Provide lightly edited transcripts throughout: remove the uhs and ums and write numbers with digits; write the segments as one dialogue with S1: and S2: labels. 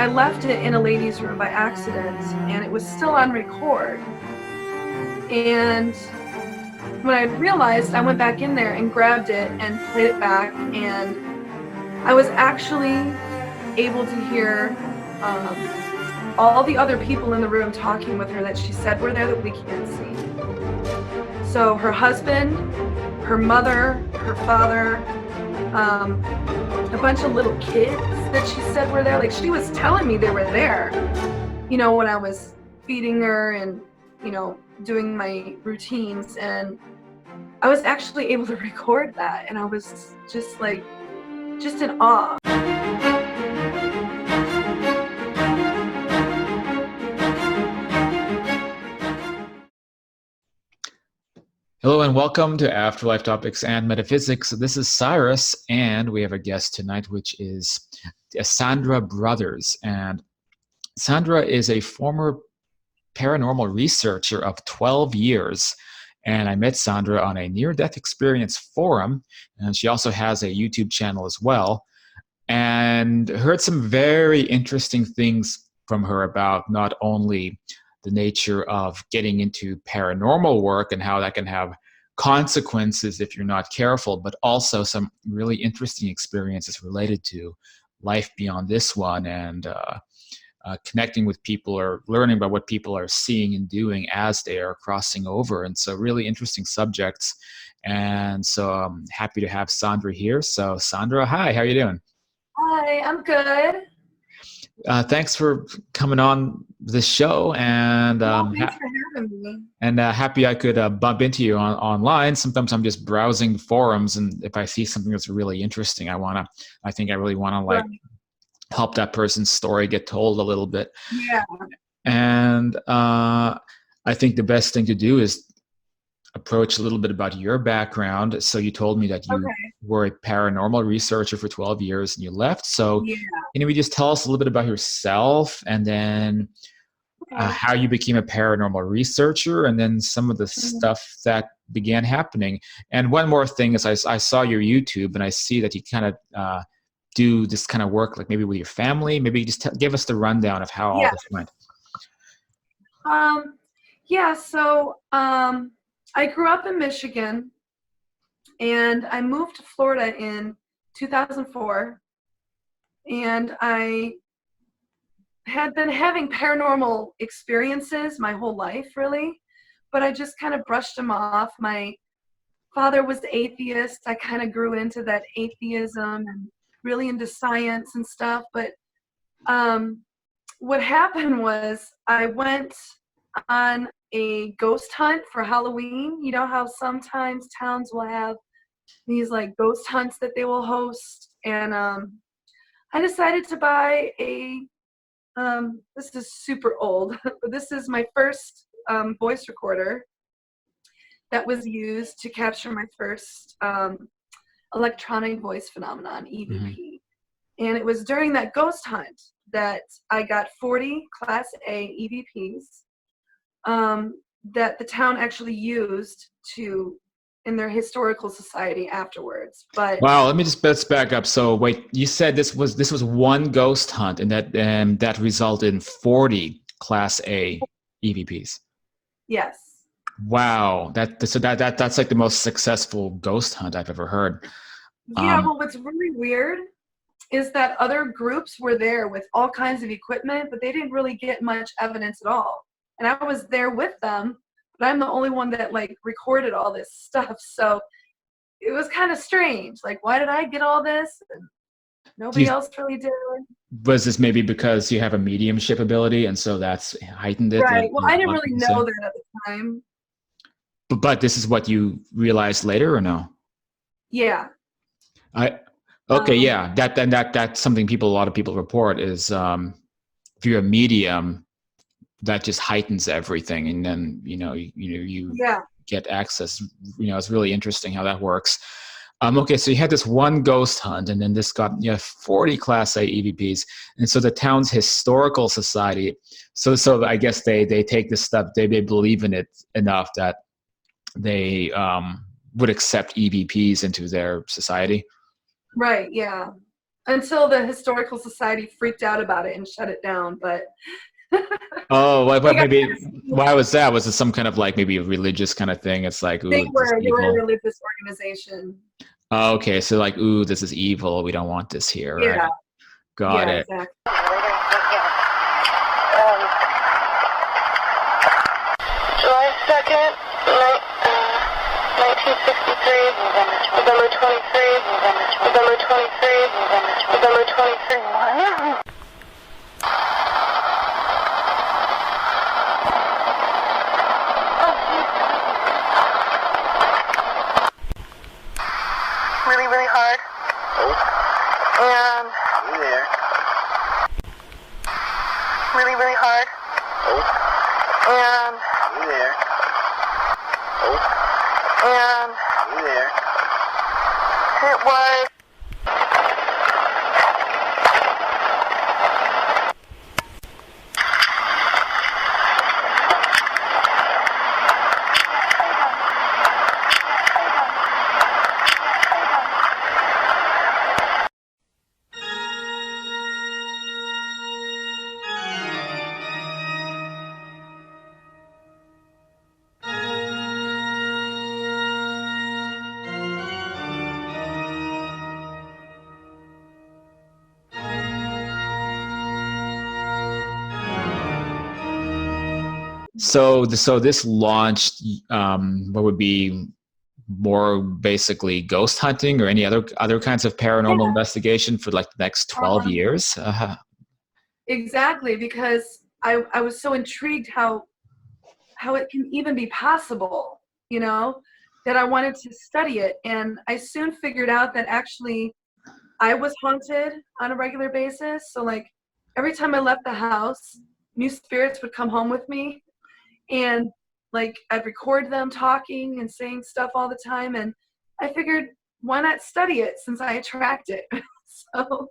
S1: I left it in a ladies' room by accident, and it was still on record. And when I realized, I went back in there and grabbed it and played it back, and I was actually able to hear all the other people in the room talking with her that she said were there that we can't see. So her husband, her mother, her father, a bunch of little kids that she said were there. Like, she was telling me they were there, you know, when I was feeding her and, you know, doing my routines. And I was actually able to record that, and I was just like, just in awe.
S2: Hello and welcome to Afterlife Topics and Metaphysics. This is Cyrus, and we have a guest tonight, which is Sandra Brothers. And Sandra is a former paranormal researcher of 12 years. And I met Sandra on a near-death experience forum, and she also has a YouTube channel as well. And heard some very interesting things from her about not only the nature of getting into paranormal work and how that can have consequences if you're not careful, but also some really interesting experiences related to life beyond this one, and connecting with people or learning about what people are seeing and doing as they are crossing over. And so really interesting subjects. And so I'm happy to have Sandra here. So Sandra, hi, how are you doing?
S1: Hi, I'm good.
S2: Thanks for coming on this show, and
S1: Thanks for having me.
S2: happy I could bump into you online. Sometimes I'm just browsing forums, and if I see something that's really interesting, I really want to like help that person's story get told a little bit.
S1: Yeah.
S2: And I think the best thing to do is approach a little bit about your background. So you told me that you were a paranormal researcher for 12 years and you left. So can you just tell us a little bit about yourself, and then how you became a paranormal researcher, and then some of the stuff that began happening. And one more thing is I saw your YouTube, and I see that you kind of do this kind of work, like maybe with your family. Maybe just give us the rundown of how all this went.
S1: So I grew up in Michigan, and I moved to Florida in 2004, and I had been having paranormal experiences my whole life, really, but I just kind of brushed them off. My father was atheist. I kind of grew into that atheism and really into science and stuff. But what happened was I went on a ghost hunt for Halloween. You know how sometimes towns will have these like ghost hunts that they will host, and I decided to buy a this is super old, but this is my first voice recorder that was used to capture my first electronic voice phenomenon, EVP. And it was during that ghost hunt that I got 40 Class A EVPs that the town actually used in their historical society afterwards. But
S2: wow, let's back up. So wait, you said this was one ghost hunt, and that resulted in 40 Class A EVPs.
S1: Yes.
S2: Wow, that's like the most successful ghost hunt I've ever heard.
S1: Yeah, well, what's really weird is that other groups were there with all kinds of equipment, but they didn't really get much evidence at all. And I was there with them, but I'm the only one that like recorded all this stuff. So it was kind of strange. Like, why did I get all this and nobody else really did?
S2: Was this maybe because you have a mediumship ability, and so that's heightened it?
S1: Right. Well, I didn't really know that at the time.
S2: But this is what you realized later, or no?
S1: Yeah.
S2: That's something a lot of people report is if you're a medium, that just heightens everything, and then you get access. It's really interesting how that works. Okay, so you had this one ghost hunt, and then this got 40 Class A EVPs, and so the town's historical society. So I guess they take this stuff. They believe in it enough that they would accept EVPs into their society.
S1: Right. Yeah. until the Historical Society freaked out about it and shut it down. But
S2: Oh, what
S1: like
S2: maybe, why was that? Was it some kind of like maybe a religious kind of thing? It's like,
S1: they
S2: ooh, this is
S1: were they were a
S2: evil.
S1: religious organization.
S2: Oh, okay, so like, ooh, this is evil. We don't want this here, right?
S1: Yeah,
S2: Got
S1: yeah,
S2: it.
S1: exactly.
S3: July 2nd, 1963, November 23, November 23, November 23. Really, really hard. And really, really hard. And it was
S2: So this launched what would be more basically ghost hunting or any other kinds of paranormal
S1: Yeah,
S2: investigation for like the next 12 years.
S1: exactly, because I was so intrigued how it can even be possible, you know, that I wanted to study it. And I soon figured out that actually I was haunted on a regular basis. So like every time I left the house, new spirits would come home with me, and like I'd record them talking and saying stuff all the time. And I figured, why not study it since I attract it? So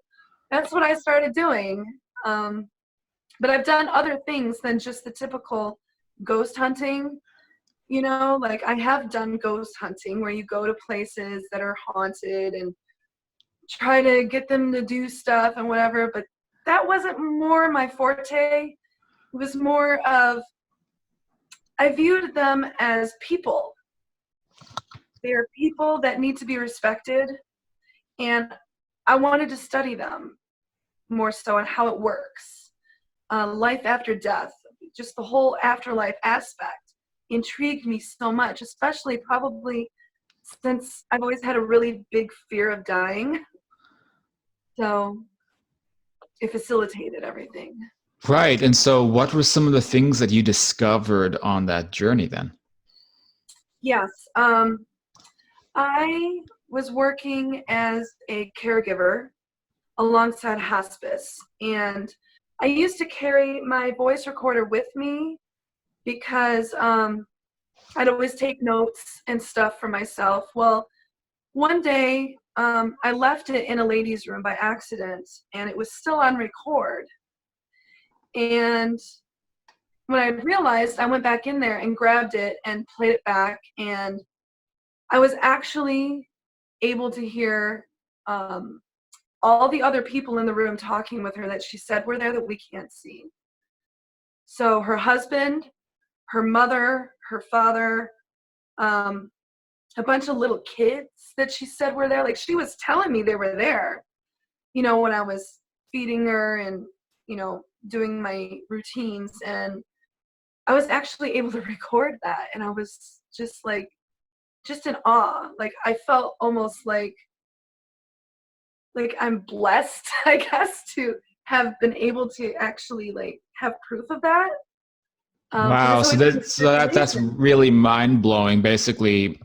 S1: that's what I started doing. Um, but I've done other things than just the typical ghost hunting. You know, like I have done ghost hunting where you go to places that are haunted and try to get them to do stuff and whatever, but that wasn't more my forte. It was more of, I viewed them as people. They are people that need to be respected, and I wanted to study them more so on how it works. Life after death, just the whole afterlife aspect intrigued me so much, especially probably since I've always had a really big fear of dying. So it facilitated everything.
S2: Right. And so what were some of the things that you discovered on that journey then?
S1: Yes. I was working as a caregiver alongside hospice, and I used to carry my voice recorder with me because I'd always take notes and stuff for myself. Well, one day I left it in a ladies' room by accident, and it was still on record. And when I realized, I went back in there and grabbed it and played it back, and I was actually able to hear all the other people in the room talking with her that she said were there that we can't see. So her husband, her mother, her father, um, a bunch of little kids that she said were there. Like she was telling me they were there, you know, when I was feeding her and, you know, doing my routines. And I was actually able to record that. And I was just like, just in awe. Like I felt almost like I'm blessed, I guess, to have been able to actually like have proof of that. Because
S2: Wow.
S1: it's
S2: So
S1: always been a
S2: that's
S1: speculation.
S2: really mind blowing. Basically,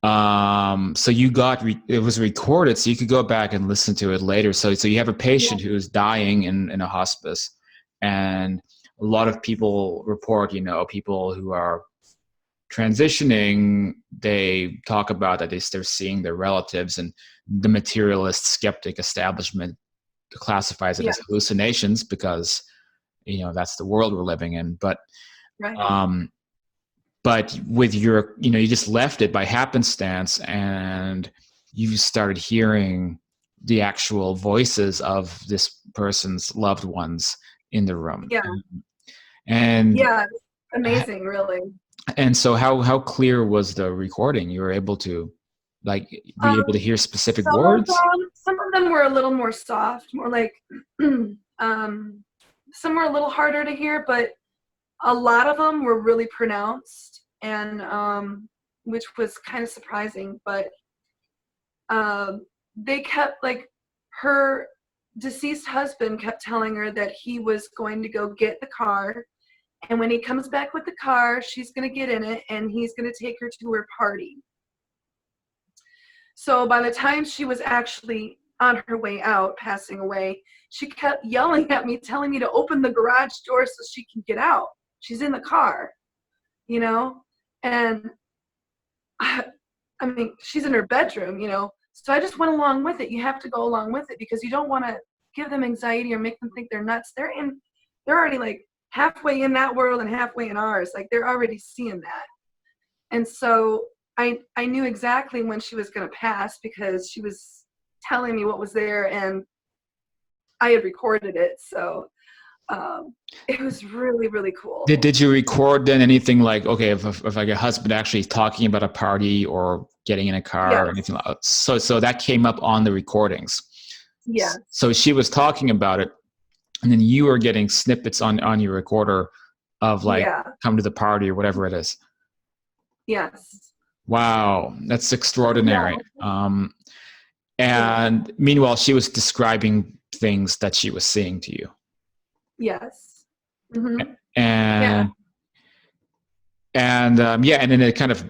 S2: so you got it was recorded, so you could go back and listen to it later. So you have a
S1: Yeah,
S2: patient who is dying in a hospice, and a lot of people report, you know, people who are transitioning, they talk about that they're seeing their relatives, and the materialist skeptic establishment classifies it
S1: yeah,
S2: as hallucinations because you know that's the world we're living in.
S1: right.
S2: Um, but with your, you just left it by happenstance, and you started hearing the actual voices of this person's loved ones in the room.
S1: Yeah.
S2: And
S1: Yeah, amazing, really.
S2: and so how clear was the recording? You were able to like be able to hear specific words?
S1: Some of them were a little more soft, more like some were a little harder to hear, but a lot of them were really pronounced, and which was kind of surprising. But they kept, like, her deceased husband kept telling her that he was going to go get the car, and when he comes back with the car, she's going to get in it, and he's going to take her to her party. So by the time she was actually on her way out, passing away, she kept yelling at me, telling me to open the garage door so she can get out. She's in the car, you know? And I mean, she's in her bedroom, you know? So I just went along with it. You have to go along with it because you don't want to give them anxiety or make them think they're nuts. They're already like halfway in that world and halfway in ours. Like, they're already seeing that. And so I knew exactly when she was going to pass because she was telling me what was there, and I had recorded it. So it was really, really cool.
S2: Did you record then anything like, okay, if like a husband actually talking about a party or getting in a car or anything like that? So that came up on the recordings.
S1: Yeah.
S2: So she was talking about it, and then you were getting snippets on your recorder of like, come to the party or whatever it is.
S1: Yes.
S2: Wow, that's extraordinary. And meanwhile, she was describing things that she was seeing to you.
S1: Yes. Mm-hmm.
S2: And and then it kind of,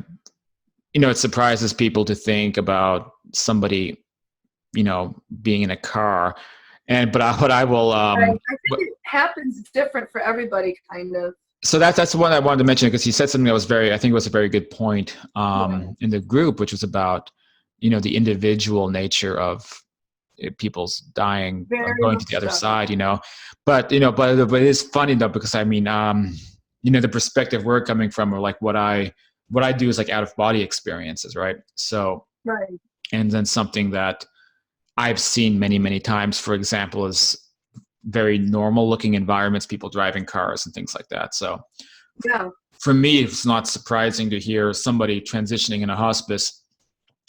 S2: it surprises people to think about somebody, being in a car. But I will.
S1: I think it happens different for everybody, kind of.
S2: So that's the one I wanted to mention because you said something that was I think it was a very good point in the group, which was about, the individual nature of people's dying, going to the other side, but it is funny though, because I mean, the perspective we're coming from, or like what I do is like out of body experiences, right? So, and then something that I've seen many, many times, for example, is very normal looking environments, people driving cars and things like that. So for me, it's not surprising to hear somebody transitioning in a hospice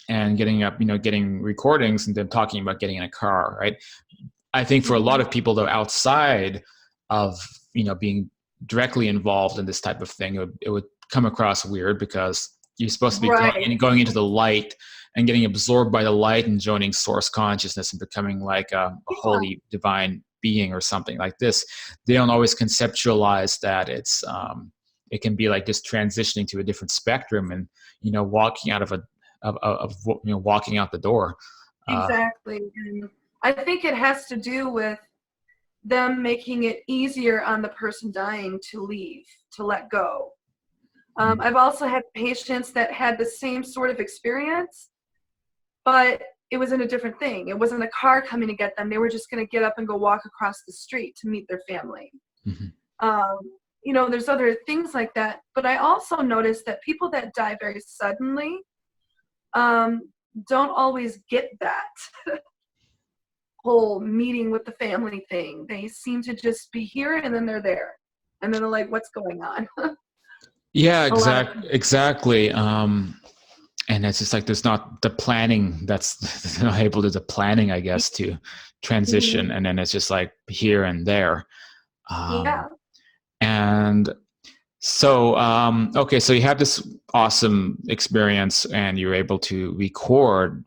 S2: and getting up, getting recordings and then talking about getting in a car, right? I think for a lot of people though, outside of, being directly involved in this type of thing, it would come across weird because you're supposed to be going into the light and getting absorbed by the light and joining source consciousness and becoming like a holy divine being or something like this. They don't always conceptualize that it's it can be like just transitioning to a different spectrum and walking out of walking out the door.
S1: Exactly. And I think it has to do with them making it easier on the person dying to leave, to let go. I've also had patients that had the same sort of experience, but it was in a different thing. It wasn't a car coming to get them. They were just going to get up and go walk across the street to meet their family. There's other things like that. But I also noticed that people that die very suddenly don't always get that whole meeting with the family thing. They seem to just be here and then they're there. And then they're like, what's going on?
S2: Yeah, exactly. And it's just like there's not the planning that's not able to the planning, I guess, to transition. And then it's just like here and there. And so, okay, so you have this awesome experience and you're able to record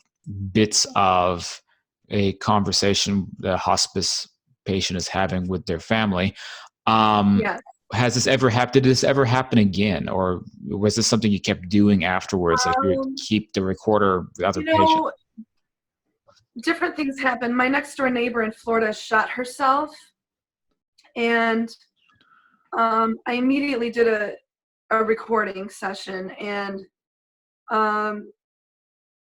S2: bits of a conversation the hospice patient is having with their family. Has this ever happened? Did this ever happen again? Or was this something you kept doing afterwards? Like you would keep the recorder with other patients?
S1: Different things happen. My next door neighbor in Florida shot herself. And I immediately did a recording session. And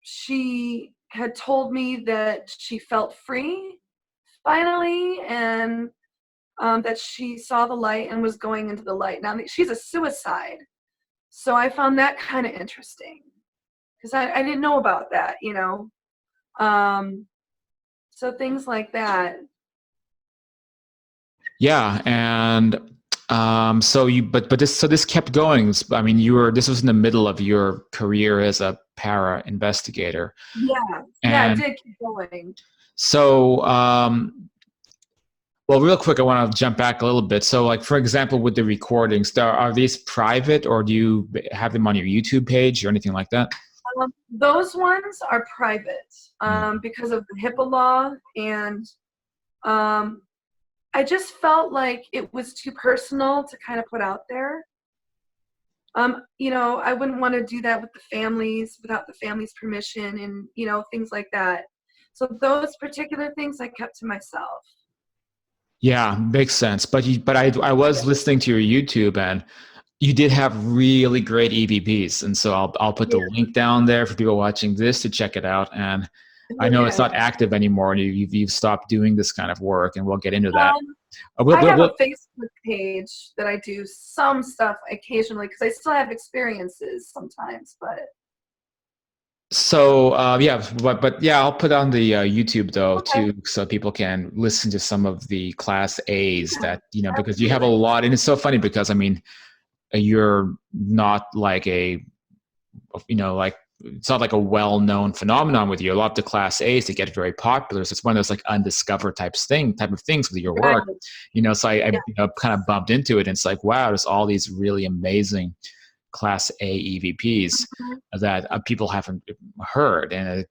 S1: she had told me that she felt free finally. And that she saw the light and was going into the light. Now, she's a suicide. So I found that kind of interesting because I didn't know about that, So things like that.
S2: Yeah, and this kept going. I mean, this was in the middle of your career as a para investigator,
S1: Yeah, it
S2: and
S1: did keep going.
S2: so well, real quick, I want to jump back a little bit. So, like for example, with the recordings, are these private, or do you have them on your YouTube page or anything like that?
S1: Those ones are private
S2: Mm.
S1: because of the HIPAA law, and I just felt like it was too personal to kind of put out there. I wouldn't want to do that with the families without the family's permission and, things like that. So those particular things I kept to myself.
S2: Yeah, makes sense. But I was listening to your YouTube, and you did have really great EVPs, and so I'll put the
S1: Yeah.
S2: link down there for people watching this to check it out. And I know it's
S1: Okay.
S2: not active anymore, and you've stopped doing this kind of work, and we'll get into that.
S1: I have a Facebook page that I do some stuff occasionally because I still have experiences sometimes, but
S2: So but yeah, I'll put on the YouTube though
S1: okay.
S2: too, so people can listen to some of the Class A's
S1: Yeah,
S2: that because you have a
S1: absolutely.
S2: lot, and it's so funny because I mean, you're not like like it's not like a well-known phenomenon with you. A lot of the Class A's they get very popular, so it's one of those like undiscovered type of things with your
S1: Right.
S2: work. So I kind of bumped into it, and it's like, wow, there's all these really amazing Class A EVPs that people haven't heard, and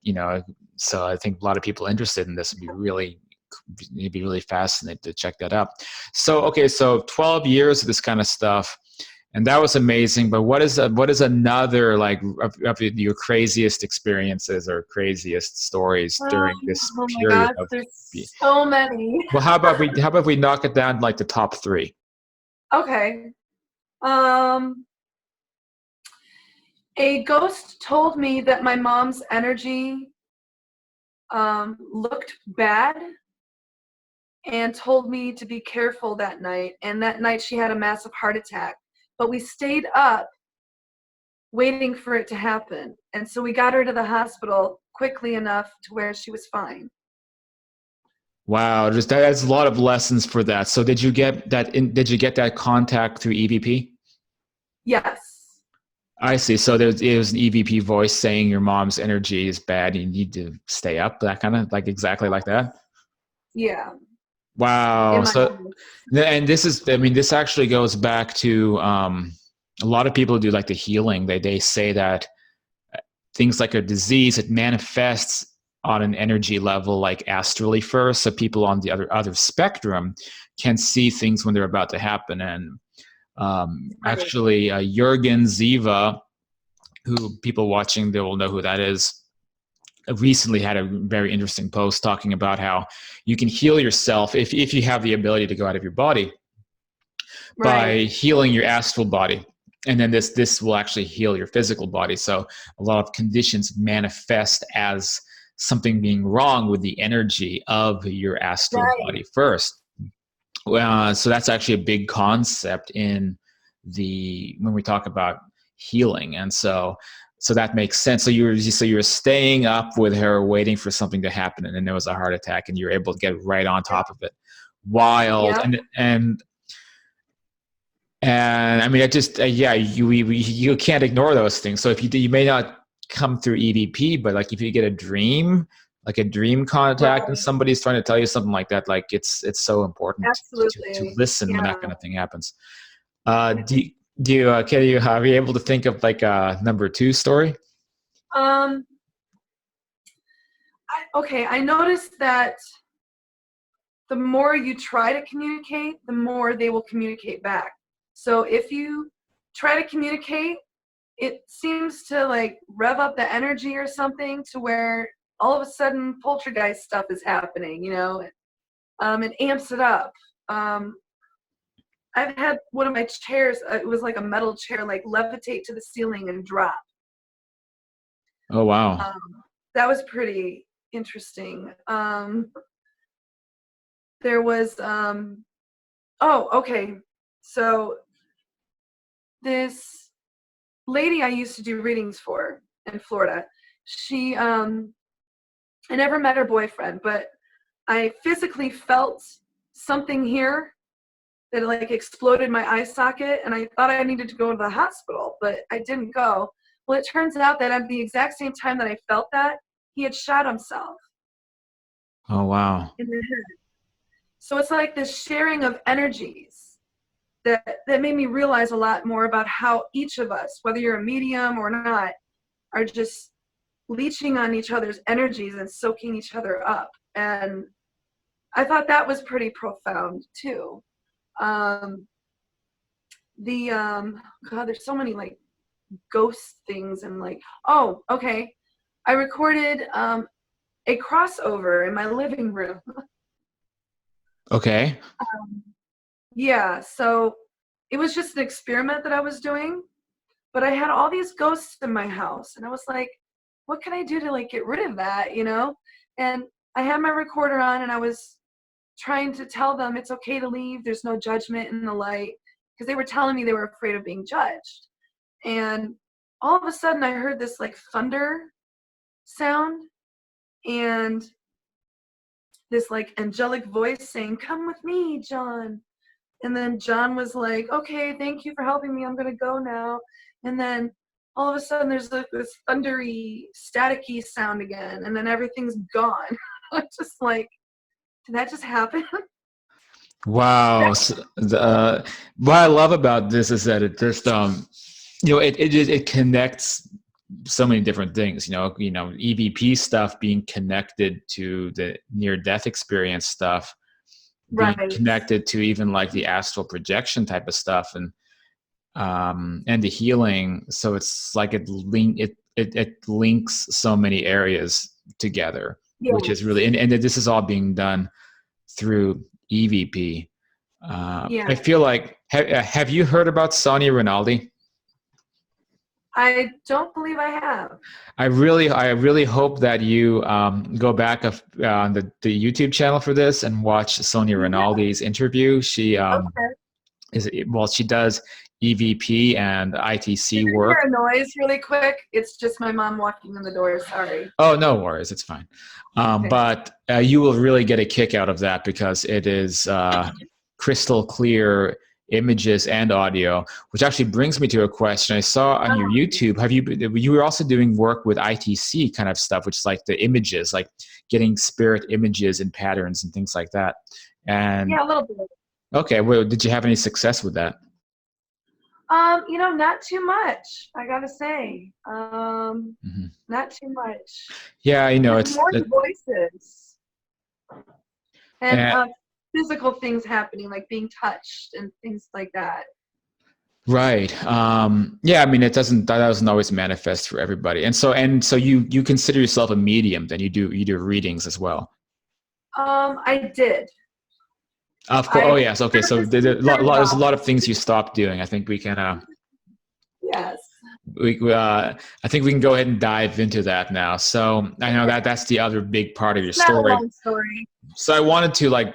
S2: so I think a lot of people interested in this would be really fascinated to check that out. So okay, so 12 years of this kind of stuff, and that was amazing. But what is another like of your craziest experiences or craziest stories during this
S1: Oh my
S2: period
S1: gosh,
S2: of?
S1: there's so many.
S2: Well, how about we knock it down to like the top three?
S1: Okay. A ghost told me that my mom's energy looked bad and told me to be careful that night. And that night she had a massive heart attack. But we stayed up waiting for it to happen. And so we got her to the hospital quickly enough to where she was fine.
S2: Wow, that's a lot of lessons for that. So did you get that? Did you get that contact through EVP?
S1: Yes.
S2: I see. So it was an EVP voice saying your mom's energy is bad. You need to stay up. That kind of like exactly like that.
S1: Yeah.
S2: Wow.
S1: In my
S2: So,
S1: house.
S2: and this actually goes back to a lot of people do like the healing. They say that things like a disease, it manifests on an energy level like astrally first, so people on the other spectrum can see things when they're about to happen. And actually Jürgen Ziva, who people watching, they will know who that is, recently had a very interesting post talking about how you can heal yourself if you have the ability to go out of your body by healing your astral body, and then this will actually heal your physical body. So a lot of conditions manifest as something being wrong with the energy of your astral body first. So that's actually a big concept in when we talk about healing, and so that makes sense. So you're staying up with her, waiting for something to happen, and then there was a heart attack, and you're able to get right on top of it. Wild. And I mean, it just you can't ignore those things. So if you may not come through EVP, but like if you get a dream, like a dream contact, and somebody's trying to tell you something like that, like it's so important to listen when that kind of thing happens. Do you are you able to think of like a number two story?
S1: I noticed that the more you try to communicate, the more they will communicate back. So if you try to communicate, it seems to like rev up the energy or something to where all of a sudden poltergeist stuff is happening, it amps it up. I've had one of my chairs, it was like a metal chair, like levitate to the ceiling and drop.
S2: Oh, wow.
S1: That was pretty interesting. There was, so this lady I used to do readings for in Florida, I never met her boyfriend, but I physically felt something here that like exploded my eye socket, and I thought I needed to go to the hospital, but I didn't go. Well, it turns out that at the exact same time that I felt that, he had shot himself
S2: Oh, wow.
S1: in the head. So it's like this sharing of energies that made me realize a lot more about how each of us, whether you're a medium or not, are just leeching on each other's energies and soaking each other up. And I thought that was pretty profound too. God, there's so many like ghost things and like, oh, okay. I recorded a crossover in my living room.
S2: Okay.
S1: Yeah, so it was just an experiment that I was doing, but I had all these ghosts in my house, and I was like, what can I do to like get rid of that, you know? And I had my recorder on, and I was trying to tell them it's okay to leave. There's no judgment in the light, because they were telling me they were afraid of being judged. And all of a sudden, I heard this like thunder sound, and this like angelic voice saying, "Come with me, John." And then John was like, "Okay, thank you for helping me. I'm going to go now." And then all of a sudden there's like this thundery, staticky sound again. And then everything's gone. I'm just like, did that just happen?
S2: Wow. What I love about this is that it just, it connects so many different things, EVP stuff being connected to the near death experience stuff, being
S1: Right.
S2: connected to even like the astral projection type of stuff, and the healing. So it's like it links so many areas together, which is
S1: Yes.
S2: really, and this is all being done through EVP.
S1: Yeah.
S2: I feel like, have you heard about Sonia Rinaldi?
S1: I don't believe I have.
S2: I really hope that you go back on the YouTube channel for this and watch Sonia Rinaldi's interview. She
S1: Okay.
S2: she does EVP and ITC
S1: Can I
S2: work.
S1: hear a noise really quick? It's just my mom walking in the door. Sorry.
S2: Oh, no worries, it's fine.
S1: Okay.
S2: But you will really get a kick out of that because it is crystal clear images and audio, which actually brings me to a question I saw on your YouTube. You were also doing work with ITC kind of stuff, which is like the images, like getting spirit images and patterns and things like that. And
S1: Yeah, a little bit.
S2: okay, well, did you have any success with that?
S1: Not too much, I gotta say. Not too much.
S2: Yeah,
S1: Just more voices and
S2: and,
S1: physical things happening, like being touched and things like that.
S2: right. Yeah, I mean, that doesn't always manifest for everybody. And so you consider yourself a medium, then you do readings as well.
S1: I did.
S2: Of course. Oh, yes. Okay. So there's a lot of things you stopped doing. I think we can.
S1: Yes.
S2: I think we can go ahead and dive into that now. So I know that's the other big part of your story.
S1: Not a long story.
S2: So I wanted to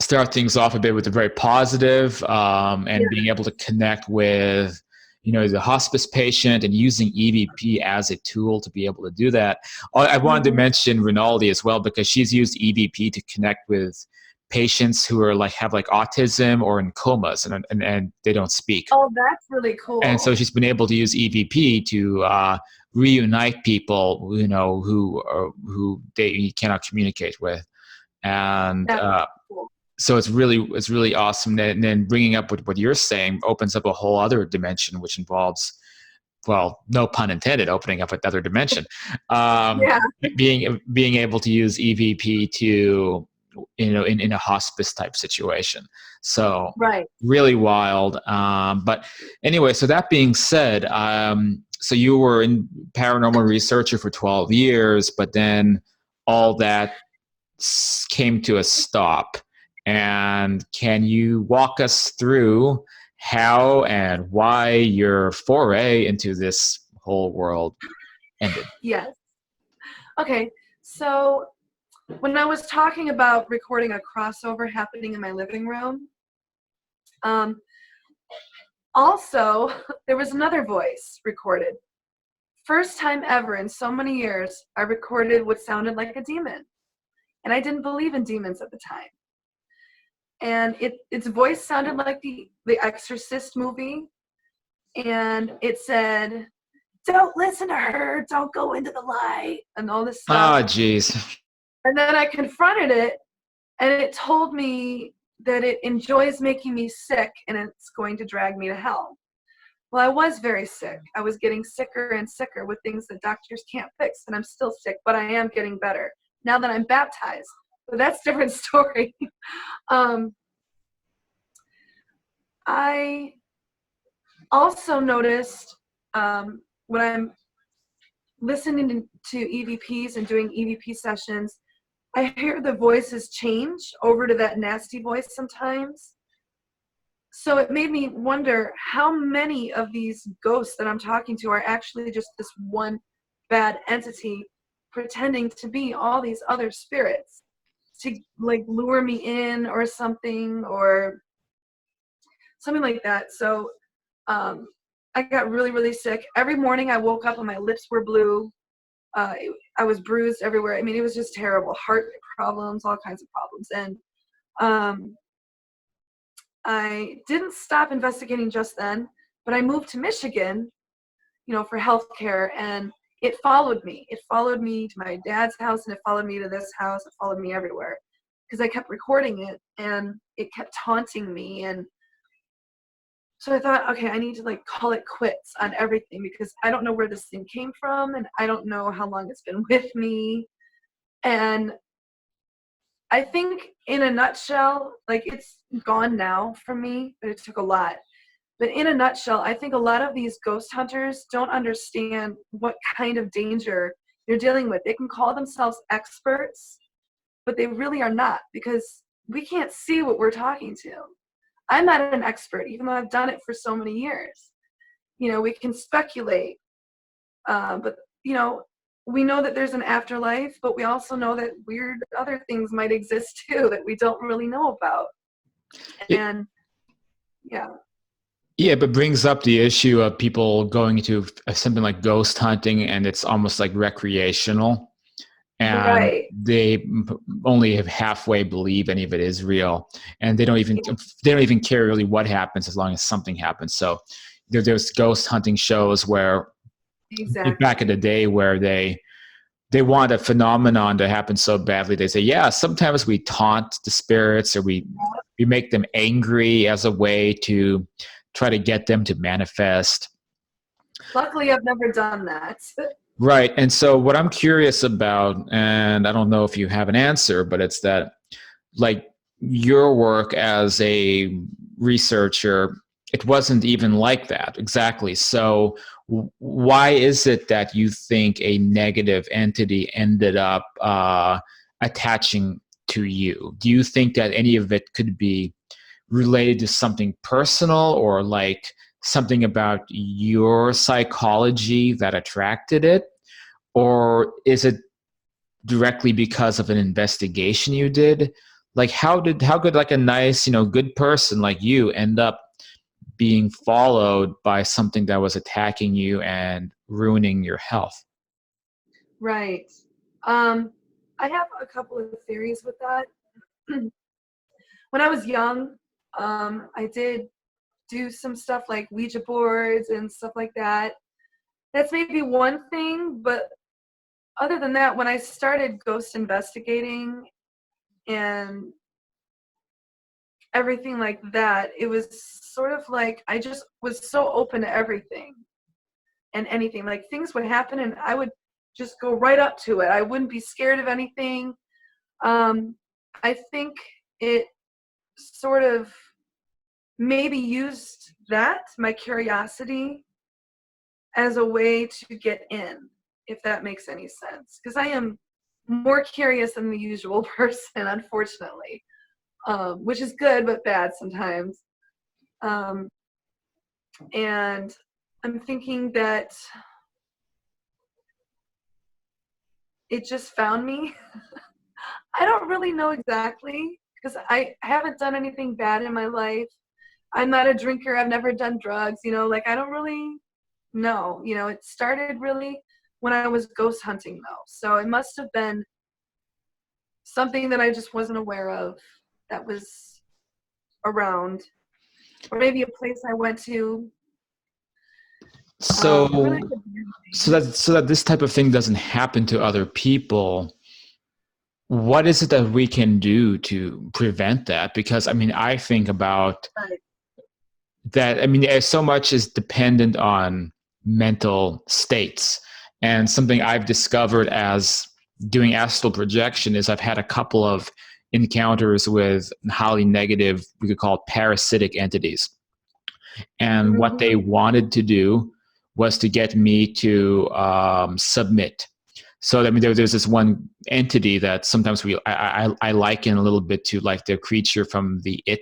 S2: start things off a bit with a very positive, and being able to connect with the hospice patient and using EVP as a tool to be able to do that. I wanted to mention Rinaldi as well because she's used EVP to connect with patients who are have autism or in comas and they don't speak.
S1: Oh, that's really cool.
S2: And so she's been able to use EVP to reunite people who they cannot communicate with, and
S1: cool.
S2: So it's really awesome. And then bringing up what you're saying opens up a whole other dimension, which involves, well, no pun intended, opening up another dimension. Being able to use EVP to in a hospice type situation. So really wild. But anyway, so that being said, so you were in paranormal researcher for 12 years, but then all that came to a stop. And can you walk us through how and why your foray into this whole world ended?
S1: Yes. Okay. So when I was talking about recording a crossover happening in my living room, also there was another voice recorded. First time ever in so many years, I recorded what sounded like a demon. And I didn't believe in demons at the time. And its voice sounded like the Exorcist movie. And it said, "Don't listen to her, don't go into the light," and all this stuff.
S2: Oh, geez.
S1: And then I confronted it, and it told me that it enjoys making me sick and it's going to drag me to hell. Well, I was very sick. I was getting sicker and sicker with things that doctors can't fix, and I'm still sick, but I am getting better now that I'm baptized. But that's a different story. I also noticed when I'm listening to EVPs and doing EVP sessions, I hear the voices change over to that nasty voice sometimes. So it made me wonder how many of these ghosts that I'm talking to are actually just this one bad entity pretending to be all these other spirits to like lure me in or something like that. So I got really, really sick. Every morning I woke up and my lips were blue. I was bruised everywhere. I mean, it was just terrible. Heart problems, all kinds of problems. And I didn't stop investigating just then, but I moved to Michigan, for healthcare, and it followed me. It followed me to my dad's house, and it followed me to this house. It followed me everywhere because I kept recording it, and it kept taunting me. And so I thought, okay, I need to call it quits on everything because I don't know where this thing came from, and I don't know how long it's been with me. And I think in a nutshell, it's gone now from me, but it took a lot. But in a nutshell, I think a lot of these ghost hunters don't understand what kind of danger they're dealing with. They can call themselves experts, but they really are not because we can't see what we're talking to. I'm not an expert, even though I've done it for so many years. We can speculate, but we know that there's an afterlife, but we also know that weird other things might exist too that we don't really know about. And yeah.
S2: Yeah, but brings up the issue of people going to something like ghost hunting, and it's almost like recreational, and
S1: Right.
S2: they only have halfway believe any of it is real, and they don't even care really what happens as long as something happens. So there's ghost hunting shows where back in the day where they want a phenomenon to happen so badly, they say, yeah, sometimes we taunt the spirits or we make them angry as a way to try to get them to manifest.
S1: Luckily, I've never done that.
S2: Right. And so what I'm curious about, and I don't know if you have an answer, but it's that your work as a researcher, it wasn't even like that exactly. So why is it that you think a negative entity ended up attaching to you? Do you think that any of it could be related to something personal or something about your psychology that attracted it? Or is it directly because of an investigation you did? How could a nice, good person like you end up being followed by something that was attacking you and ruining your health?
S1: Right. I have a couple of theories with that. When I was young, I did do some stuff like Ouija boards and stuff like that. That's maybe one thing, but other than that, when I started ghost investigating and everything like that, it was sort of like I just was so open to everything and anything. Things would happen and I would just go right up to it. I wouldn't be scared of anything. I think it sort of maybe used my curiosity, as a way to get in, if that makes any sense. Because I am more curious than the usual person, unfortunately, which is good but bad sometimes. And I'm thinking that it just found me. I don't really know exactly because I haven't done anything bad in my life. I'm not a drinker. I've never done drugs. I don't really know. It started really when I was ghost hunting, though. So it must have been something that I just wasn't aware of that was around, or maybe a place I went to.
S2: So,
S1: Really
S2: so that this type of thing doesn't happen to other people, what is it that we can do to prevent that? Because I mean, I think about that. I mean, so much is dependent on mental states, and something I've discovered as doing astral projection is I've had a couple of encounters with highly negative, we could call it parasitic entities. And what they wanted to do was to get me to submit. So I mean, there's this one entity that sometimes I liken a little bit to like the creature from the It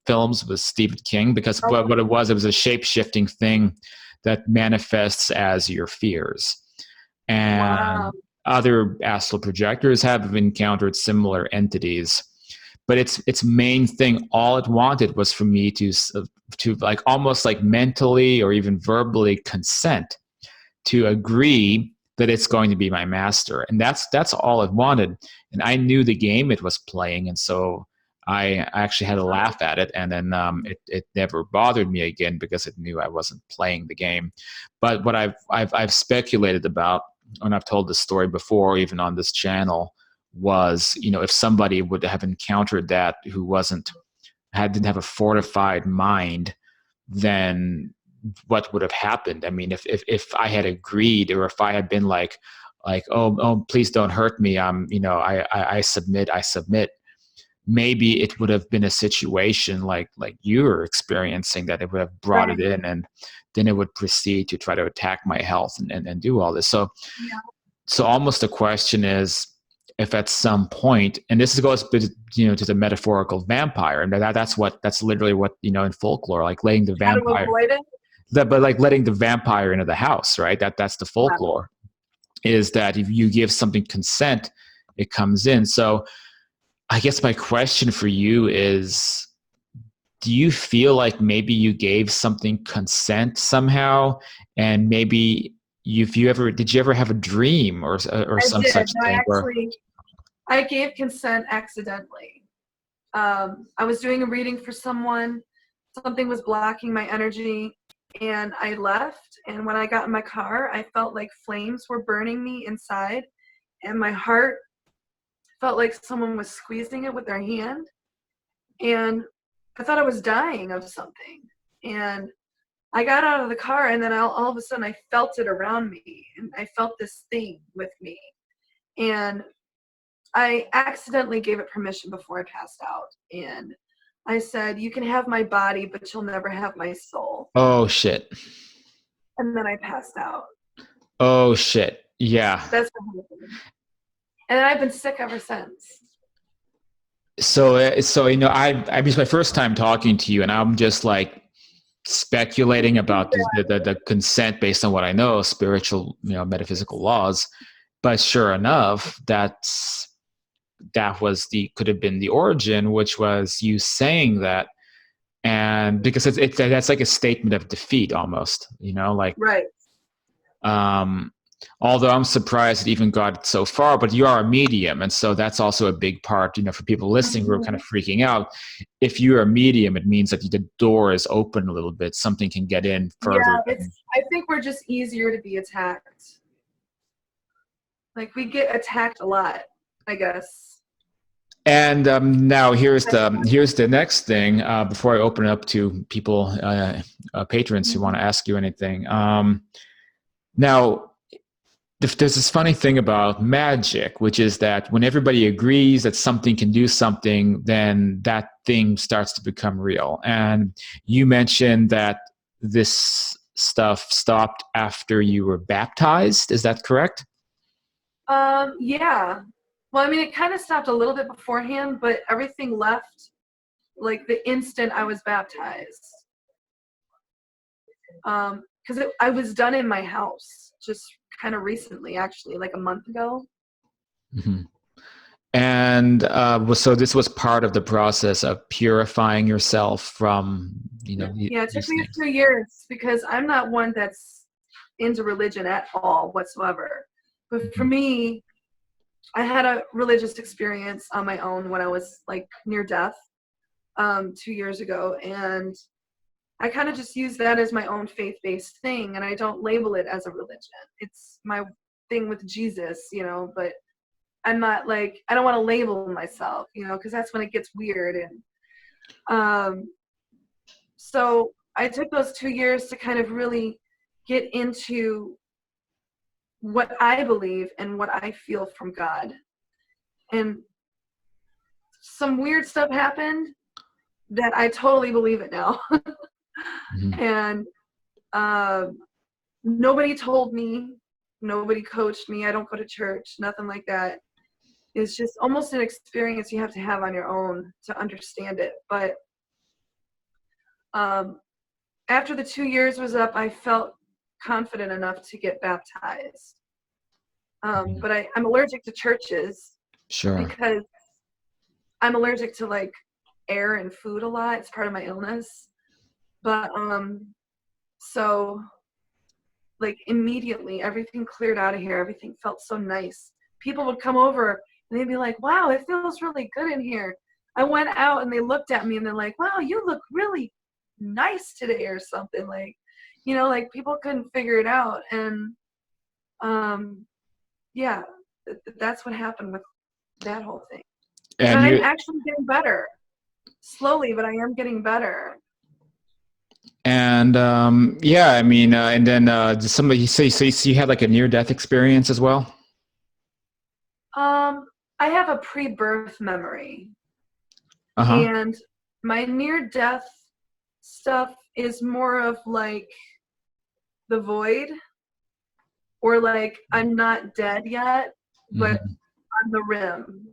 S2: films with Stephen King, because what it was a shape-shifting thing that manifests as your fears. And other astral projectors have encountered similar entities, but its main thing, all it wanted was for me to like almost like mentally or even verbally consent to agree that it's going to be my master. And that's all it wanted. And I knew the game it was playing, and so I actually had to laugh at it, and then it never bothered me again because it knew I wasn't playing the game. But what I've speculated about, and I've told this story before, even on this channel, was, you know, if somebody would have encountered that who didn't have a fortified mind, then what would have happened? I mean, if I had agreed, or if I had been like, oh, please don't hurt me. I submit. Maybe it would have been a situation like you were experiencing, that it would have brought it in, and then it would proceed to try to attack my health and do all this. So, so almost the question is, if at some point, and this goes, you know, to the metaphorical vampire, and that's literally what, you know, in folklore, like letting the vampire, but like letting the vampire into the house, right? That's the folklore, is that if you give something consent, it comes in. So I guess my question for you is, do you feel like maybe you gave something consent somehow, and maybe did you ever have a dream or some such thing?
S1: I gave consent accidentally. I was doing a reading for someone. Something was blocking my energy, and I left. And when I got in my car, I felt like flames were burning me inside, and my heart felt like someone was squeezing it with their hand. And I thought I was dying of something. And I got out of the car, and then all of a sudden I felt it around me, and I felt this thing with me. And I accidentally gave it permission before I passed out. And I said, you can have my body, but you'll never have my soul.
S2: Oh, shit.
S1: And then I passed out.
S2: Oh, shit. Yeah.
S1: That's what happened. And then I've been sick ever since.
S2: So you know, I was my first time talking to you, and I'm just like speculating about the consent based on what I know, spiritual, you know, metaphysical laws. But sure enough, could have been the origin, which was you saying that, and because that's like a statement of defeat almost, you know, like
S1: right.
S2: Although I'm surprised it even got so far, but you are a medium, and so that's also a big part, you know, for people listening who are kind of freaking out. If you're a medium, it means that the door is open a little bit. Something can get in further.
S1: Yeah, I think we're just easier to be attacked. Like, we get attacked a lot, I guess.
S2: And now here's the next thing. Before I open it up to people, patrons who want to ask you anything. Now, there's this funny thing about magic, which is that when everybody agrees that something can do something, then that thing starts to become real. And you mentioned that this stuff stopped after you were baptized. Is that correct?
S1: Yeah. Well, I mean, it kind of stopped a little bit beforehand, but everything left like the instant I was baptized. Because I was done in my house just kind of recently, actually, like a month ago.
S2: Mm-hmm. And so this was part of the process of purifying yourself from, you know.
S1: Yeah, it took me a few years because I'm not one that's into religion at all whatsoever. But for me, I had a religious experience on my own when I was like near death 2 years ago, and I kind of just use that as my own faith-based thing, and I don't label it as a religion. It's my thing with Jesus, but I'm not like, I don't want to label myself, because that's when it gets weird. And so I took those 2 years to kind of really get into what I believe and what I feel from God. And some weird stuff happened that I totally believe it now.
S2: Mm-hmm.
S1: And nobody told me, nobody coached me. I don't go to church, nothing like that. It's just almost an experience you have to have on your own to understand it. But after the 2 years was up, I felt confident enough to get baptized. But I'm allergic to churches.
S2: Sure.
S1: Because I'm allergic to like air and food a lot. It's part of my illness. But so like immediately everything cleared out of here. Everything felt so nice. People would come over and they'd be like, wow, it feels really good in here. I went out and they looked at me and they're like, wow, you look really nice today or something. Like, like people couldn't figure it out. And yeah, that's what happened with that whole thing. And I'm actually getting better. Slowly, but I am getting better.
S2: And yeah, I mean, and then did somebody say, so you had like a near-death experience as well?
S1: I have a pre-birth memory.
S2: Uh-huh.
S1: And my near-death stuff is more of like the void, or like I'm not dead yet, but on the rim.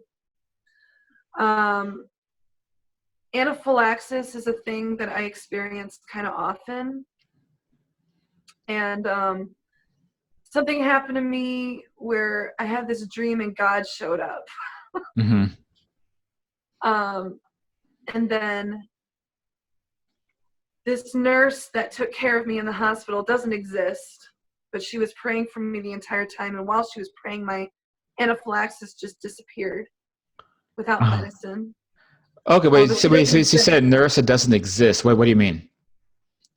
S1: Anaphylaxis is a thing that I experience kind of often. And something happened to me where I had this dream and God showed up. And then this nurse that took care of me in the hospital doesn't exist, but she was praying for me the entire time. And while she was praying, my anaphylaxis just disappeared without medicine.
S2: Okay, wait, so you said nurse that doesn't exist. What do you mean?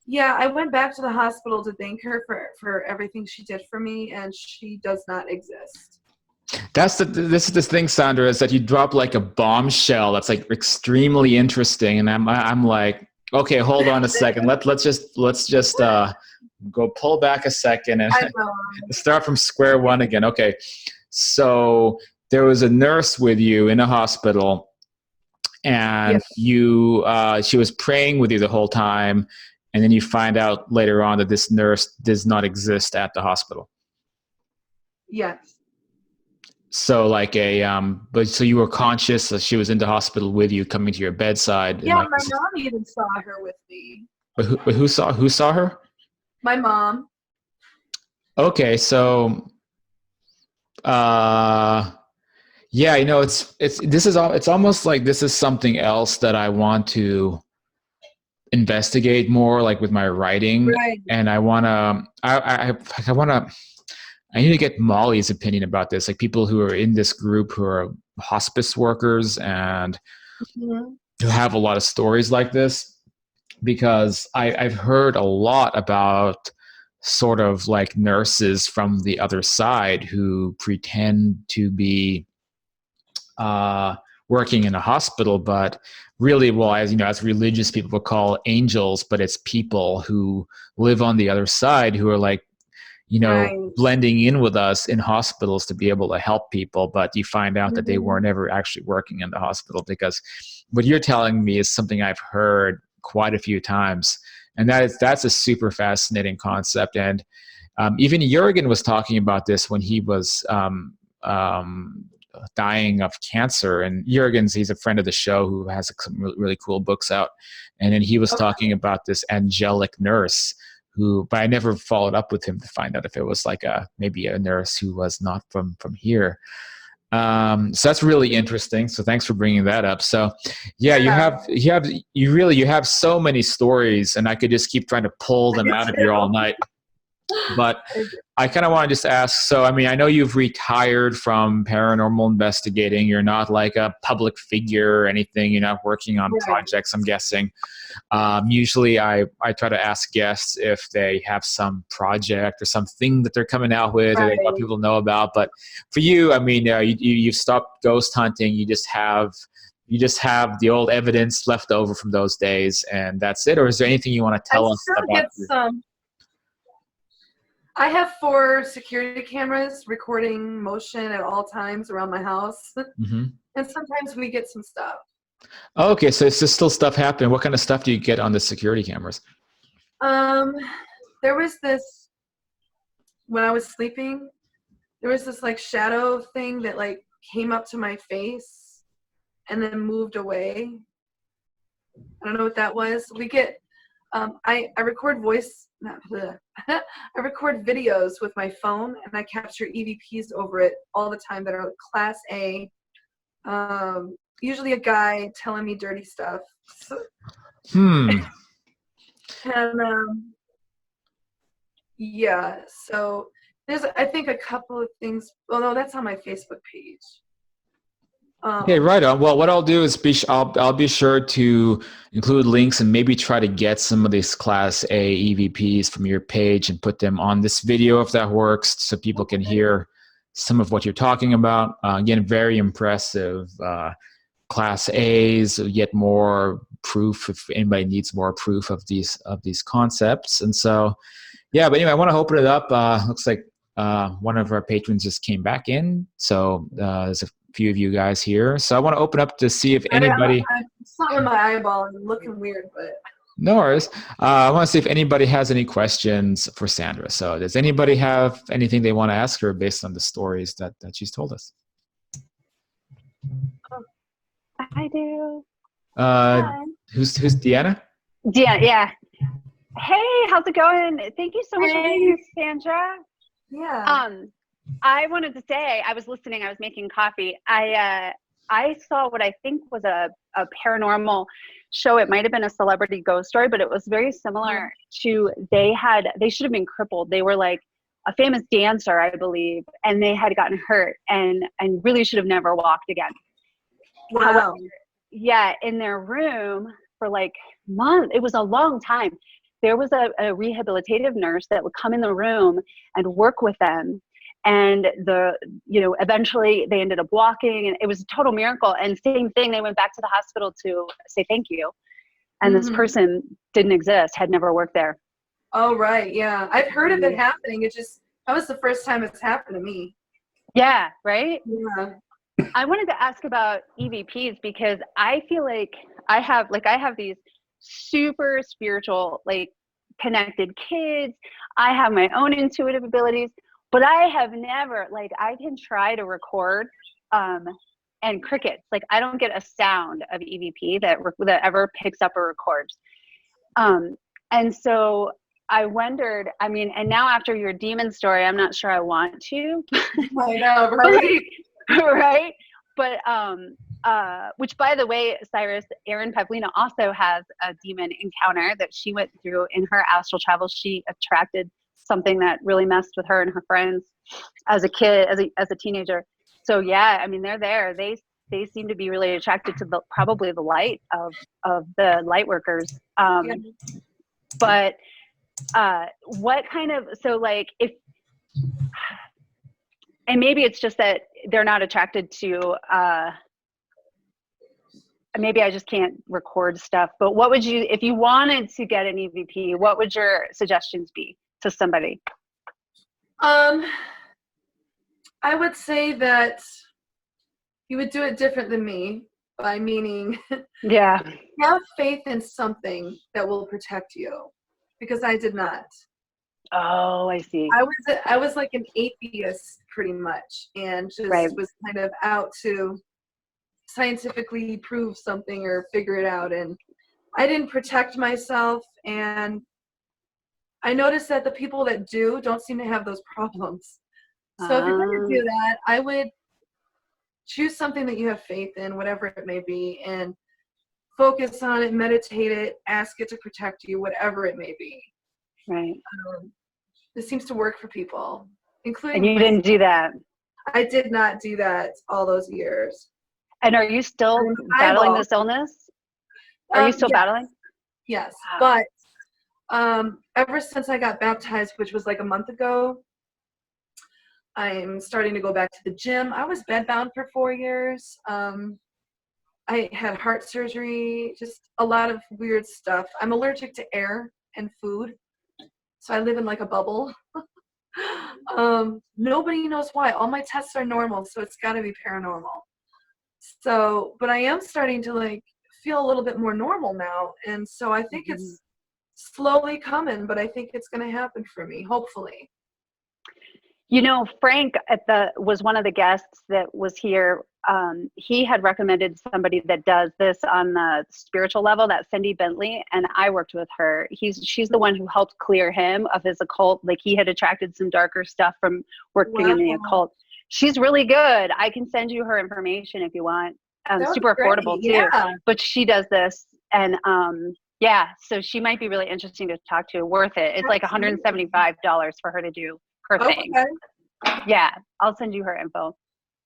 S1: Yeah, I went back to the hospital to thank her for everything she did for me, and she does not exist.
S2: This is the thing, Sandra, is that you drop like a bombshell that's like extremely interesting, and I'm like, okay, hold on a second. Let's just go pull back a second and start from square one again. Okay, so there was a nurse with you in a hospital. And she was praying with you the whole time, and then you find out later on that this nurse does not exist at the hospital.
S1: Yes.
S2: So like but so you were conscious that she was in the hospital with you, coming to your bedside.
S1: Yeah, my mom even saw her with me.
S2: But who saw her?
S1: My mom.
S2: Okay, so yeah, it's almost like this is something else that I want to investigate more, like with my writing.
S1: Right.
S2: And I need to get Molly's opinion about this, like people who are in this group who are hospice workers and who have a lot of stories like this, because I've heard a lot about sort of like nurses from the other side who pretend to be working in a hospital, but really, well, as religious people would call angels, but it's people who live on the other side who are like, blending in with us in hospitals to be able to help people. But you find out that they weren't ever actually working in the hospital, because what you're telling me is something I've heard quite a few times. And that's a super fascinating concept. And even Jurgen was talking about this when he was dying of cancer. And he's a friend of the show who has some really cool books out. And then he was talking about this angelic nurse but I never followed up with him to find out if it was like maybe a nurse who was not from here. So that's really interesting. So thanks for bringing that up. So yeah, you have so many stories, and I could just keep trying to pull them out of you all night. But I kind of want to just ask, so, I mean, I know you've retired from paranormal investigating. You're not like a public figure or anything. You're not working on
S1: Right.
S2: projects, I'm guessing. Usually I try to ask guests if they have some project or something that they're coming out with or they want
S1: Right.
S2: people to know about. But for you, I mean, you've stopped ghost hunting. You just have the old evidence left over from those days, and that's it. Or is there anything you want to
S1: I
S2: tell us
S1: still
S2: about
S1: get some. I have 4 security cameras recording motion at all times around my house.
S2: Mm-hmm.
S1: And sometimes we get some stuff.
S2: Oh, okay, so it's just still stuff happening. What kind of stuff do you get on the security cameras?
S1: There was this, when I was sleeping, there was this like shadow thing that like came up to my face and then moved away. I don't know what that was. We get, I record I record videos with my phone and I capture EVPs over it all the time that are class A. Usually a guy telling me dirty stuff. And yeah, so there's, I think, a couple of things. Oh no, that's on my Facebook page.
S2: Okay, right on. Well, what I'll do is I'll be sure to include links and maybe try to get some of these Class A EVPs from your page and put them on this video if that works, so people can hear some of what you're talking about. Again, very impressive. Class A's, yet more proof if anybody needs more proof of these concepts. And so, yeah. But anyway, I want to open it up. Looks like one of our patrons just came back in. So there's a few of you guys here. So I want to open up to see if anybody.
S1: I'm something in my eyeball and looking weird, but.
S2: No worries. I want to see if anybody has any questions for Sandra. So does anybody have anything they want to ask her based on the stories that she's told us?
S4: I do.
S2: Who's Deanna?
S4: Yeah. Hey, how's it going? Thank you so much for being here, Sandra.
S1: Yeah.
S4: I wanted to say, I was listening, I was making coffee. I saw what I think was a paranormal show. It might have been a celebrity ghost story, but it was very similar to, they should have been crippled. They were like a famous dancer, I believe, and they had gotten hurt and really should have never walked again.
S1: Wow.
S4: However, yeah, in their room for like months, it was a long time. There was a rehabilitative nurse that would come in the room and work with them. And eventually they ended up walking, and it was a total miracle. And same thing, they went back to the hospital to say thank you. And this person didn't exist, had never worked there.
S1: Oh, right. Yeah. I've heard of it happening. That was the first time it's happened to me.
S4: Yeah. Right.
S1: Yeah.
S4: I wanted to ask about EVPs because I feel like I have these super spiritual, like connected kids. I have my own intuitive abilities, but I have never, like, I can try to record and crickets. Like, I don't get a sound of EVP that ever picks up or records. And so I wondered, I mean, and now after your demon story, I'm not sure I want to.
S1: I know, right?
S4: Right? But which, by the way, Cyrus, Erin Pavlina also has a demon encounter that she went through in her astral travel. She attracted something that really messed with her and her friends as a kid, as a teenager. So yeah, I mean, they're there. They seem to be really attracted to probably the light of the light workers. But what kind of, so like if, and maybe it's just that they're not attracted to, maybe I just can't record stuff, but what would you, if you wanted to get an EVP, what would your suggestions be to somebody?
S1: I would say that you would do it different than me, by meaning
S4: Yeah.
S1: have faith in something that will protect you, because I did not.
S4: Oh, I see.
S1: I was like an atheist pretty much, and just was kind of out to scientifically prove something or figure it out, and I didn't protect myself, and I noticed that the people that don't seem to have those problems. So if you're going to do that, I would choose something that you have faith in, whatever it may be, and focus on it, meditate it, ask it to protect you, whatever it may be.
S4: Right.
S1: This seems to work for people, including
S4: And you
S1: myself.
S4: didn't do that.
S1: I did not do that all those years.
S4: And are you still battling this illness? Are you still
S1: Yes,
S4: battling?
S1: yes.
S4: Wow.
S1: But ever since I got baptized, which was like a month ago, I'm starting to go back to the gym. I was bedbound for 4 years. I had heart surgery, just a lot of weird stuff. I'm allergic to air and food, so I live in like a bubble. Nobody knows why. All my tests are normal, so it's got to be paranormal. So, but I am starting to like feel a little bit more normal now, and so I think it's slowly coming, but I think it's going to happen for me, hopefully.
S4: You know, Frank was one of the guests that was here. He had recommended somebody that does this on the spiritual level, that Cindy Bentley, and I worked with her. She's the one who helped clear him of his occult. Like, he had attracted some darker stuff from working in the occult. She's really good. I can send you her information if you want. Super affordable too. Yeah. But she does this, and yeah, so she might be really interesting to talk to. Worth it. It's like $175 for her to do her thing. Yeah, I'll send you her info.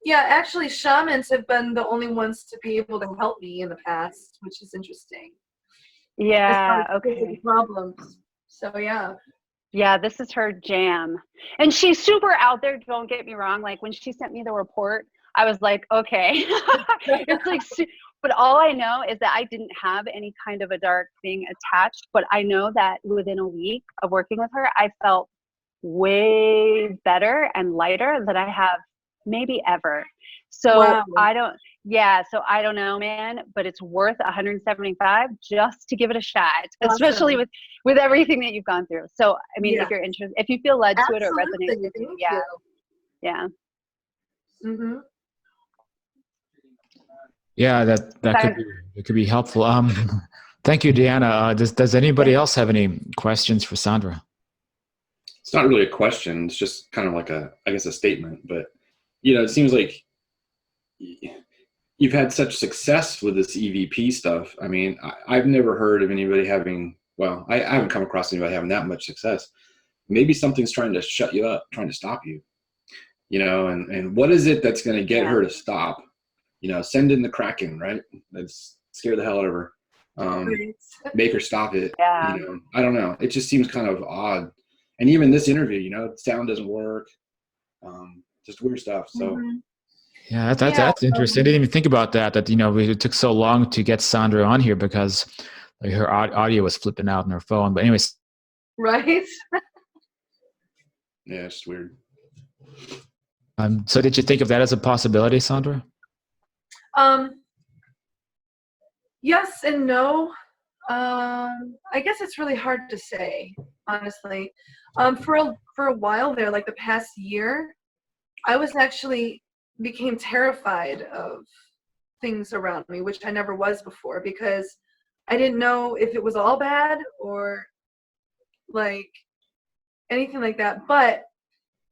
S1: Yeah, actually, shamans have been the only ones to be able to help me in the past, which is interesting.
S4: Yeah, okay.
S1: Problems. So yeah.
S4: Yeah, this is her jam. And she's super out there, don't get me wrong. Like, when she sent me the report, I was like, okay. It's like, but all I know is that I didn't have any kind of a dark thing attached, but I know that within a week of working with her, I felt way better and lighter than I have maybe ever. So
S1: wow.
S4: I don't know, man, but it's worth $175 just to give it a shot, especially with everything that you've gone through. So, I mean, if you're interested, if you feel led to it or resonates with you, yeah.
S1: Mm-hmm.
S2: Yeah, that could be helpful. Thank you, Deanna. Does anybody else have any questions for Sandra?
S5: It's not really a question. It's just kind of like a statement. But, you know, it seems like you've had such success with this EVP stuff. I mean, I've never heard of anybody having, well, I haven't come across anybody having that much success. Maybe something's trying to shut you up, trying to stop you, you know, and what is it that's going to get her to stop? You know, send in the Kraken, right? Let's scare the hell out of her. Make her stop it.
S4: Yeah.
S5: You know, I don't know. It just seems kind of odd. And even this interview, you know, sound doesn't work. Just weird stuff. So.
S2: Yeah, that's interesting. I didn't even think about that. That, you know, it took so long to get Sandra on here because like, her audio was flipping out on her phone. But anyways.
S1: Right.
S5: Yeah, it's weird.
S2: So did you think of that as a possibility, Sandra?
S1: Yes and no. I guess it's really hard to say, honestly. For a while there, like the past year, I was actually became terrified of things around me, which I never was before, because I didn't know if it was all bad or like anything like that. But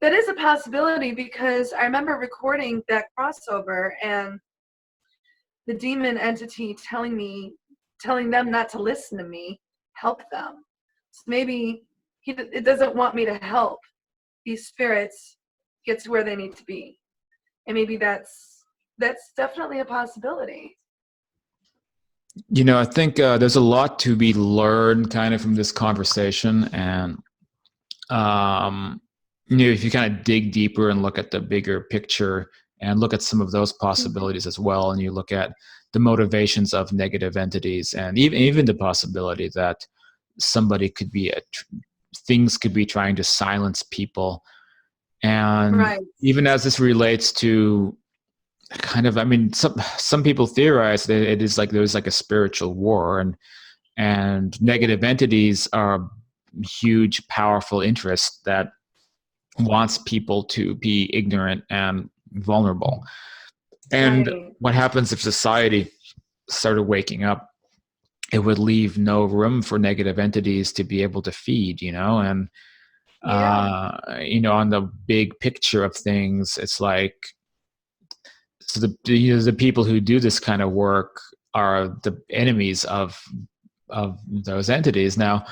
S1: that is a possibility, because I remember recording that crossover and the demon entity telling them not to listen to me, help them. So maybe it doesn't want me to help these spirits get to where they need to be. And maybe that's definitely a possibility.
S2: You know, I think there's a lot to be learned kind of from this conversation. And, you know, if you kind of dig deeper and look at the bigger picture and look at some of those possibilities as well, and you look at the motivations of negative entities, and even the possibility that somebody could be things could be trying to silence people. And even as this relates to kind of, I mean, some people theorize that it is like there's like a spiritual war, and negative entities are huge, powerful interests that wants people to be ignorant and vulnerable. And what happens if society started waking up? It would leave no room for negative entities to be able to feed, you know, and you know, on the big picture of things, it's like, so the people who do this kind of work are the enemies of those entities. Now,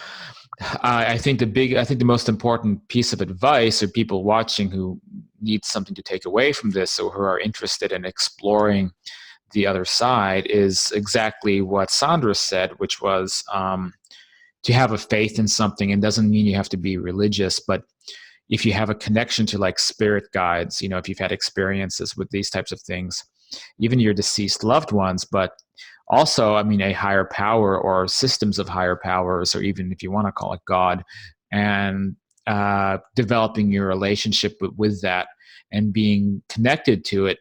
S2: I think the most important piece of advice, or people watching who need something to take away from this, or who are interested in exploring the other side, is exactly what Sandra said, which was to have a faith in something. And doesn't mean you have to be religious, but if you have a connection to like spirit guides, if you've had experiences with these types of things, even your deceased loved ones, but also, I mean, a higher power or systems of higher powers, or even if you want to call it God, and developing your relationship with that and being connected to it,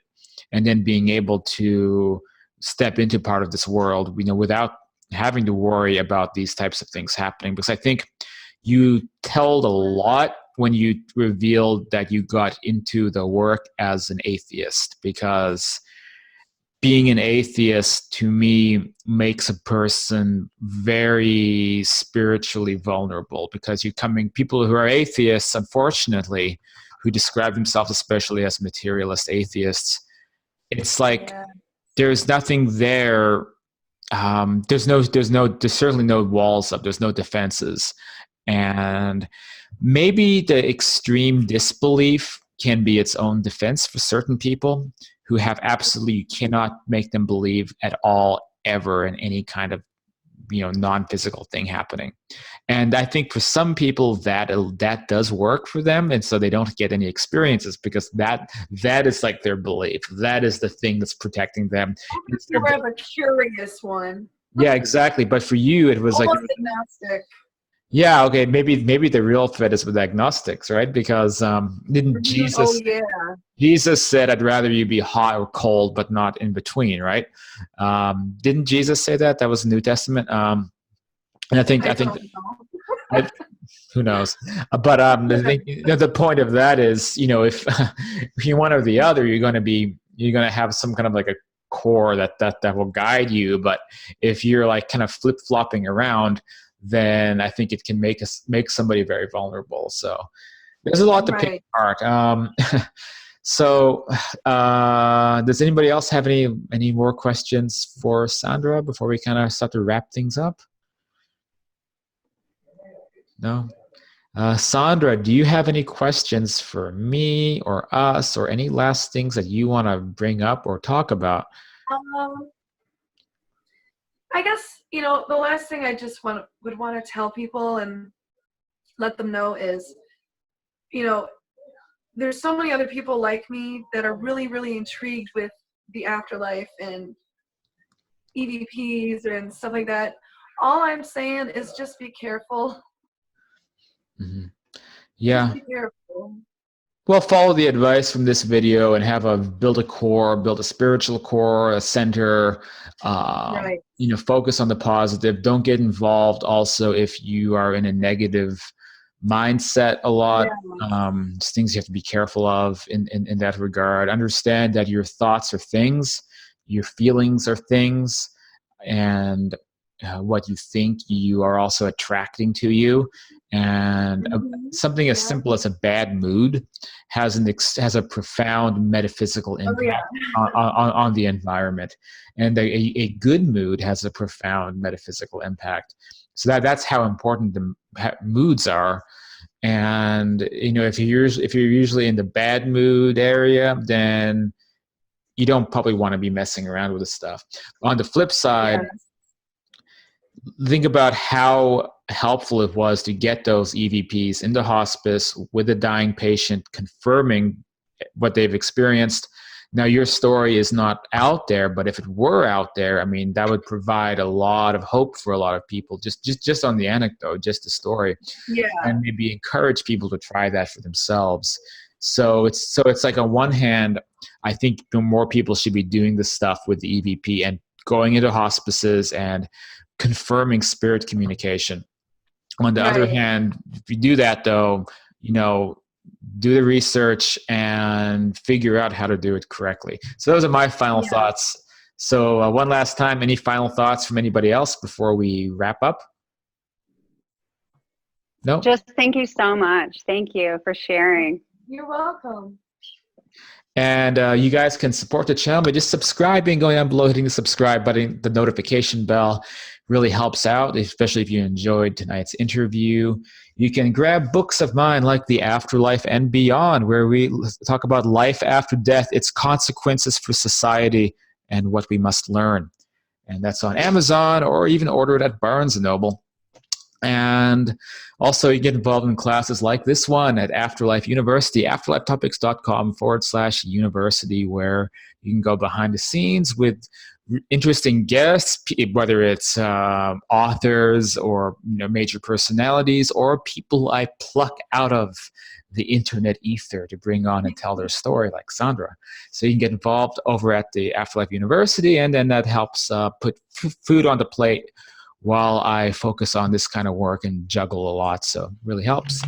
S2: and then being able to step into part of this world, without having to worry about these types of things happening. Because I think you told a lot when you revealed that you got into the work as an atheist, because being an atheist to me makes a person very spiritually vulnerable, because people who are atheists, unfortunately, who describe themselves especially as materialist atheists, it's like
S1: Yeah.
S2: there's nothing there. There's certainly no walls up. There's no defenses. And maybe the extreme disbelief can be its own defense for certain people who have absolutely, you cannot make them believe at all ever in any kind of non-physical thing happening. And I think for some people that does work for them, and so they don't get any experiences, because that is like their belief. That is the thing that's protecting them. It's their
S1: More of a curious one.
S2: Yeah, exactly. But for you, it was
S1: Almost
S2: like,
S1: agnostic.
S2: yeah, okay, maybe the real threat is with agnostics, right? Because didn't
S1: Oh yeah.
S2: Jesus said, "I'd rather you be hot or cold, but not in between," right? Didn't Jesus say that? That was New Testament. And I think
S1: don't know.
S2: who knows? But the point of that is, if you one or the other, you're going to have some kind of like a core that will guide you. But if you're like kind of flip flopping around, then I think it can make somebody very vulnerable. So there's a lot to pick apart. So does anybody else have any more questions for Sandra before we kind of start to wrap things up? No? Sandra, do you have any questions for me or us, or any last things that you want to bring up or talk about?
S1: I guess, the last thing I just would want to tell people and let them know is, there's so many other people like me that are really, really intrigued with the afterlife and EVPs and stuff like that. All I'm saying is just be careful.
S2: Mm-hmm. Yeah.
S1: Just be careful.
S2: Well, follow the advice from this video and build a spiritual core, a center,
S1: Right.
S2: Focus on the positive. Don't get involved also if you are in a negative mindset a lot.
S1: Yeah.
S2: Just things you have to be careful of in that regard. Understand that your thoughts are things, your feelings are things, and what you think you are also attracting to you. And something as simple as a bad mood has a profound metaphysical impact on the environment, and a good mood has a profound metaphysical impact. So that's how important the moods are. And if you're usually in the bad mood area, then you don't probably want to be messing around with this stuff. On the flip side, think about how helpful it was to get those EVPs into hospice with a dying patient, confirming what they've experienced. Now, your story is not out there, but if it were out there, I mean, that would provide a lot of hope for a lot of people, just on the anecdote, just the story.
S1: Yeah.
S2: And maybe encourage people to try that for themselves. So it's like, on one hand, I think more people should be doing this stuff with the EVP and going into hospices and confirming spirit communication. On the other hand, if you do that, though, do the research and figure out how to do it correctly. So those are my final thoughts. So one last time, any final thoughts from anybody else before we wrap up? No?
S4: Just thank you so much. Thank you for sharing.
S1: You're welcome.
S2: And you guys can support the channel by just subscribing, going down below, hitting the subscribe button, the notification bell really helps out, especially if you enjoyed tonight's interview. You can grab books of mine like The Afterlife and Beyond, where we talk about life after death, its consequences for society, and what we must learn. And that's on Amazon, or even order it at Barnes & Noble. And also you get involved in classes like this one at Afterlife University, afterlifetopics.com/university, where you can go behind the scenes with interesting guests, whether it's authors or major personalities, or people I pluck out of the internet ether to bring on and tell their story, like Sandra. So you can get involved over at the Afterlife University, and then that helps put food on the plate while I focus on this kind of work and juggle a lot. So it really helps.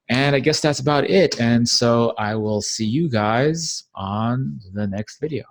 S2: And I guess that's about it. And so I will see you guys on the next video.